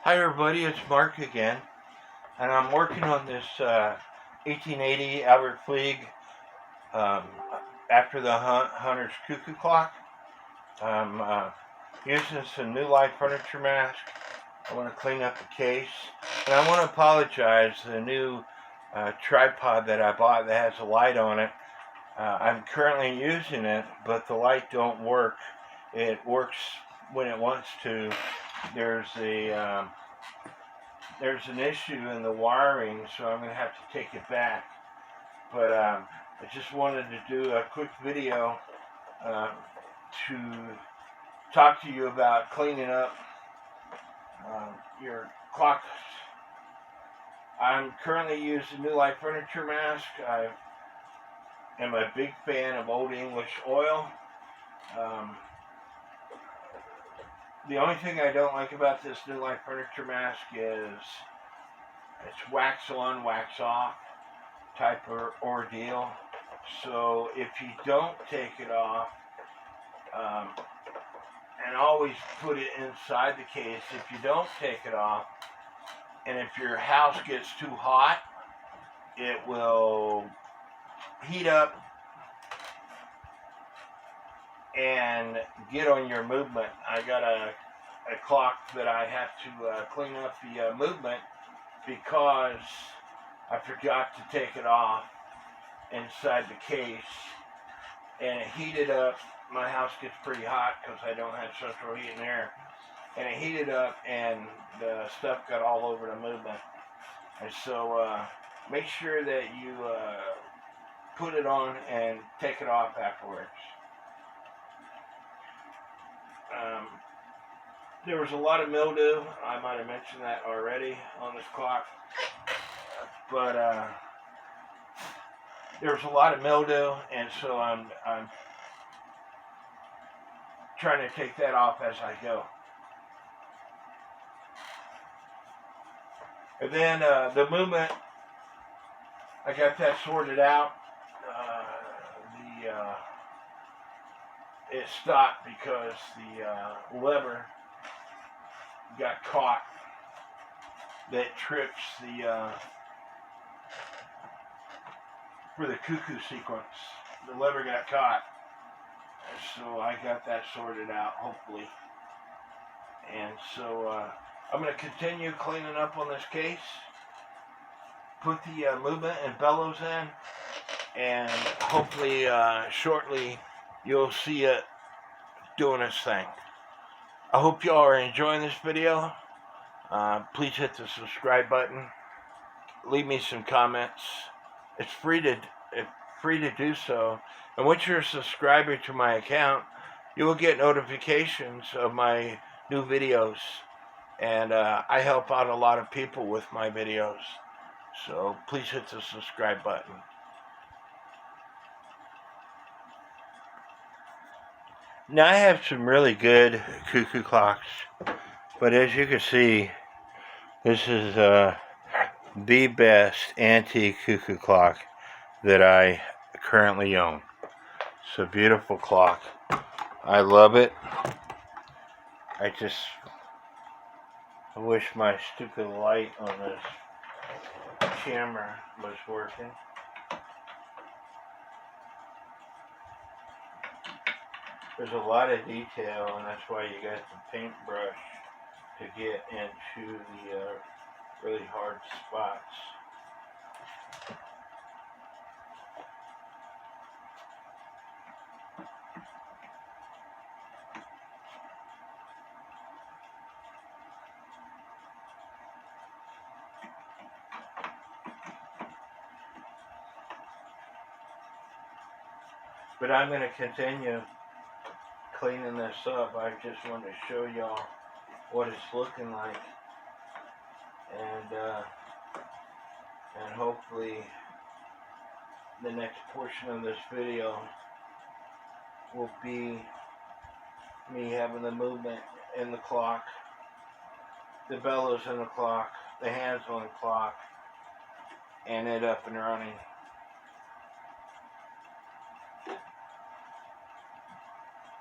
Hi everybody, it's Mark again, and I'm working on this 1880 Albert Fleig um, after the Hunter's cuckoo clock. I'm using some New Life furniture mask. I want to clean up the case, and I want to apologize. The new tripod that I bought that has a light on it, I'm currently using it, but the light don't work. It works when it wants to. There's an issue in the wiring, so I'm going to have to take it back. But I just wanted to do a quick video to talk to you about cleaning up your clocks. I'm currently using New Life furniture mask. I am a big fan of Old English oil. The only thing I don't like about this New Life furniture mask is it's wax on, wax off type of ordeal. So if you don't take it off, and always put it inside the case, if you don't take it off, and if your house gets too hot, it will heat up and get on your movement. I got a clock that I have to clean up the movement because I forgot to take it off inside the case, and it heated up. My house gets pretty hot because I don't have central heat and air, and it heated up and the stuff got all over the movement. And so make sure that you put it on and take it off afterwards. There was a lot of mildew. I might have mentioned that already on this clock, but there was a lot of mildew, and so I'm trying to take that off as I go. And then the movement, I got that sorted out. It stopped because the lever got caught that trips the for the cuckoo sequence. The lever got caught, so I got that sorted out, hopefully. And so I'm going to continue cleaning up on this case, put the movement and bellows in, and hopefully shortly you'll see it doing its thing. I hope y'all are enjoying this video. Please hit the subscribe button. Leave me some comments. It's free to do so. And once you're a subscriber to my account, you will get notifications of my new videos. And I help out a lot of people with my videos. So please hit the subscribe button. Now I have some really good cuckoo clocks, but as you can see, this is the best antique cuckoo clock that I currently own. It's a beautiful clock. I love it. I wish my stupid light on this camera was working. There's a lot of detail, and that's why you got the paintbrush to get into the really hard spots. But I'm going to continue cleaning this up. I just wanted to show y'all what it's looking like, and hopefully the next portion of this video will be me having the movement in the clock, the bellows in the clock, the hands on the clock, and it up and running.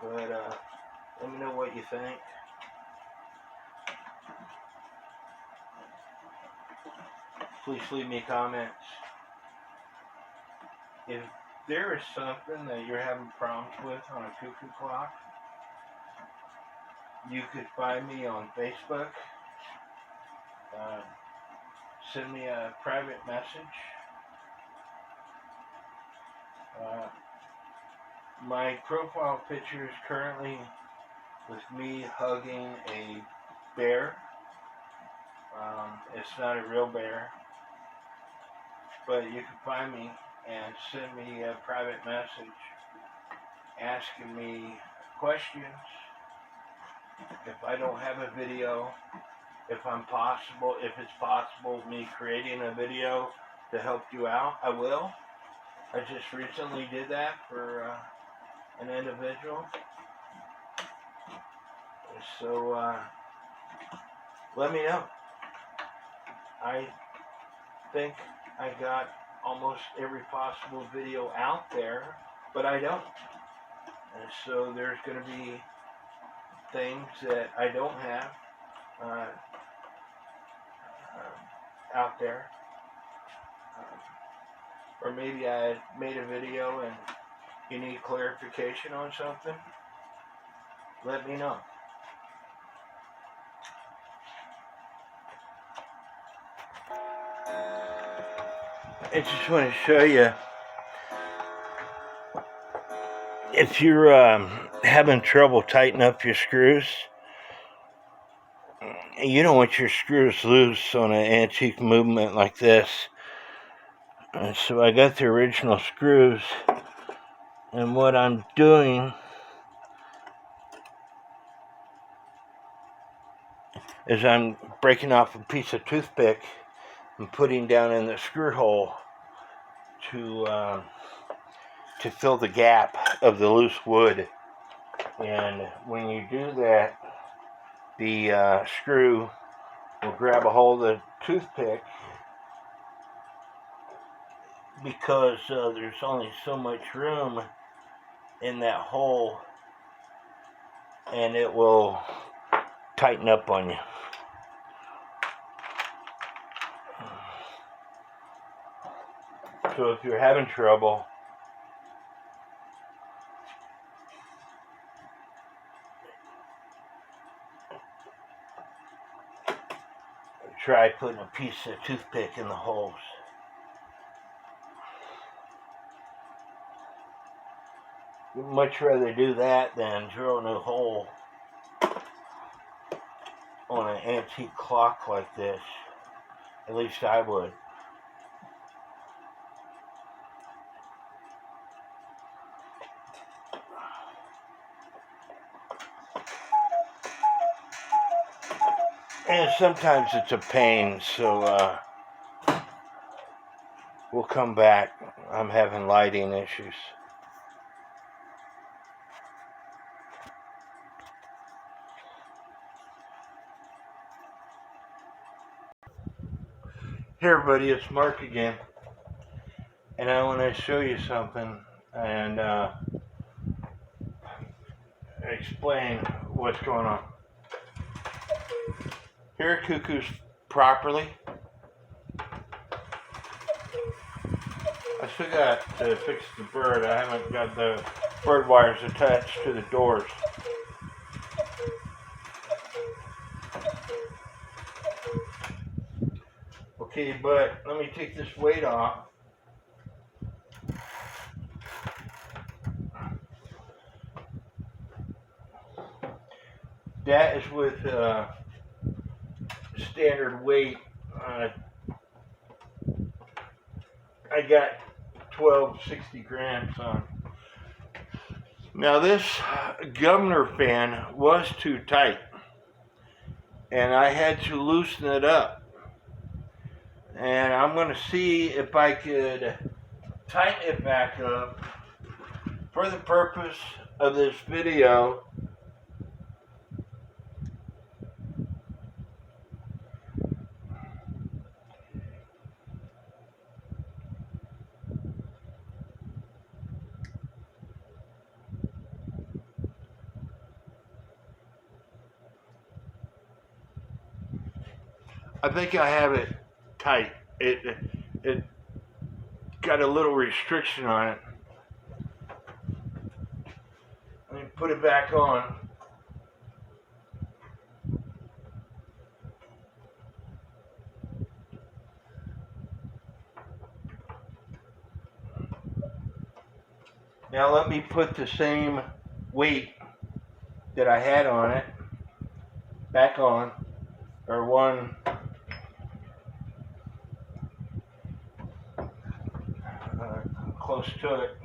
But let me know what you think. please leave me comments. If there is something that you're having problems with on a cuckoo clock, you could find me on Facebook. Send me a private message. My profile picture is currently with me hugging a bear. It's not a real bear, but you can find me and send me a private message asking me questions. If I don't have a video, if it's possible me creating a video to help you out, I will. I just recently did that for an individual. So let me know. I think I got almost every possible video out there, but I don't. And so there's going to be things that I don't have out there. Or maybe I made a video and you need clarification on something, let me know. I just want to show you, if you're having trouble tightening up your screws, you don't want your screws loose on an antique movement like this. So I got the original screws, and what I'm doing is I'm breaking off a piece of toothpick and putting down in the screw hole to fill the gap of the loose wood. And when you do that, the screw will grab a hold of the toothpick, because there's only so much room in that hole, and it will tighten up on you. So if you're having trouble, try putting a piece of toothpick in the holes. You'd much rather do that than drill a new hole on an antique clock like this. At least I would. And sometimes it's a pain, so we'll come back. I'm having lighting issues. Hey everybody, it's Mark again, and I want to show you something and explain what's going on. Here are cuckoos properly. I still got to fix the bird. I haven't got the bird wires attached to the doors. Okay, but let me take this weight off. That is with standard weight. I got 1260 grams on. Now this governor fan was too tight, and I had to loosen it up. And I'm going to see if I could tighten it back up for the purpose of this video. I think I have it tight. it got a little restriction on it. Let me put it back on. Now let me put the same weight that I had on it back on, or one close to it.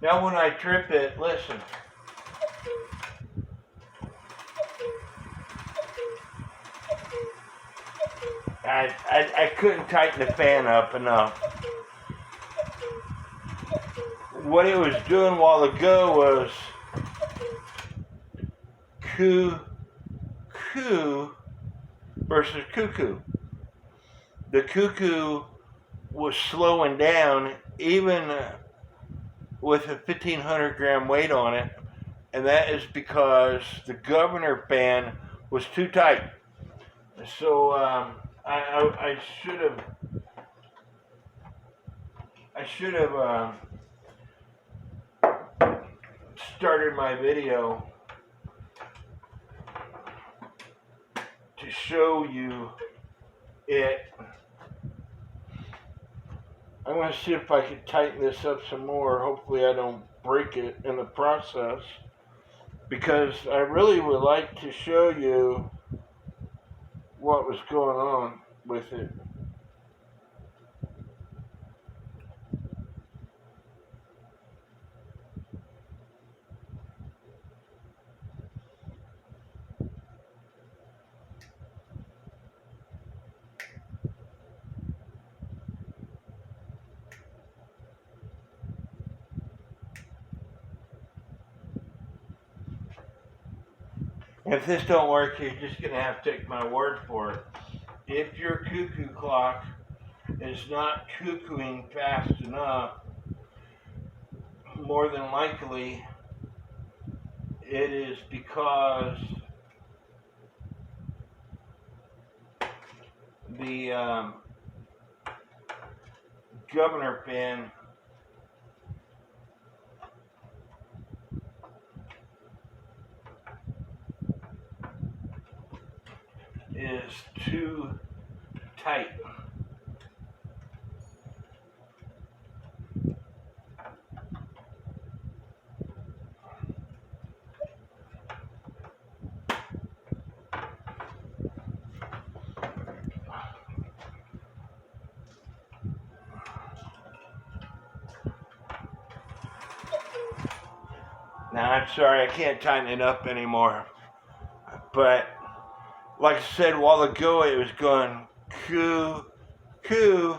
Now when I trip it, listen. I couldn't tighten the fan up enough. What it was doing a while ago was cuckoo versus cuckoo. The cuckoo was slowing down even with a 1,500 gram weight on it, and that is because the governor band was too tight. So I should have started my video to show you it. I'm going to see if I can tighten this up some more. Hopefully I don't break it in the process, because I really would like to show you what was going on with it. If this don't work, you're just going to have to take my word for it. If your cuckoo clock is not cuckooing fast enough, more than likely it is because the governor pin is too tight. Now, I'm sorry, I can't tighten it up anymore. But, like I said a while ago, it was going coo, coo.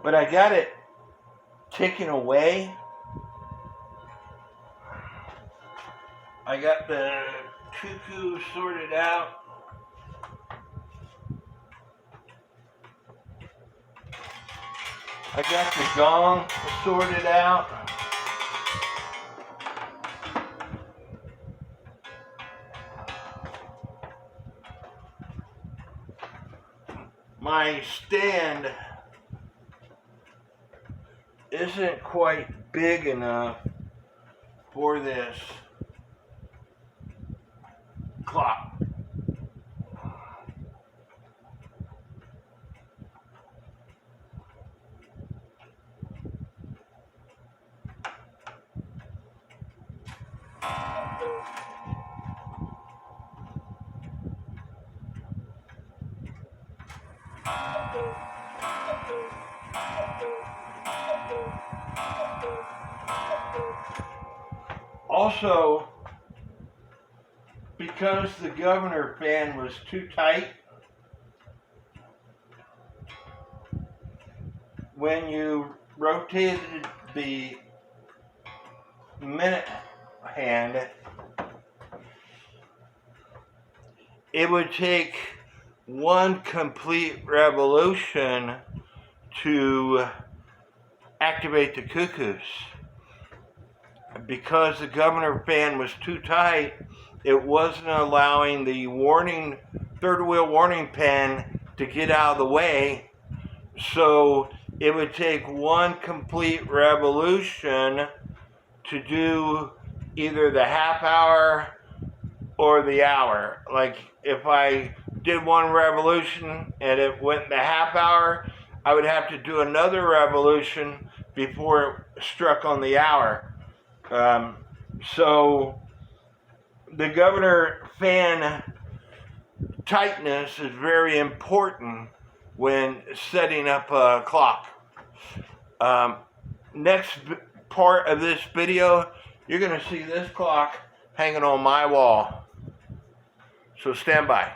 But I got it taken away. I got the cuckoo sorted out. I got the gong sorted out. My stand isn't quite big enough for this clock. Also, because the governor fan was too tight, when you rotated the minute hand, it would take one complete revolution to activate the cuckoos. Because the governor fan was too tight, it wasn't allowing the third wheel warning pen to get out of the way, so it would take one complete revolution to do either the half hour or the hour. Like if I did one revolution and it went the half hour, I would have to do another revolution before it struck on the hour. So the governor fan tightness is very important when setting up a clock. Next part of this video, you're going to see this clock hanging on my wall. So stand by.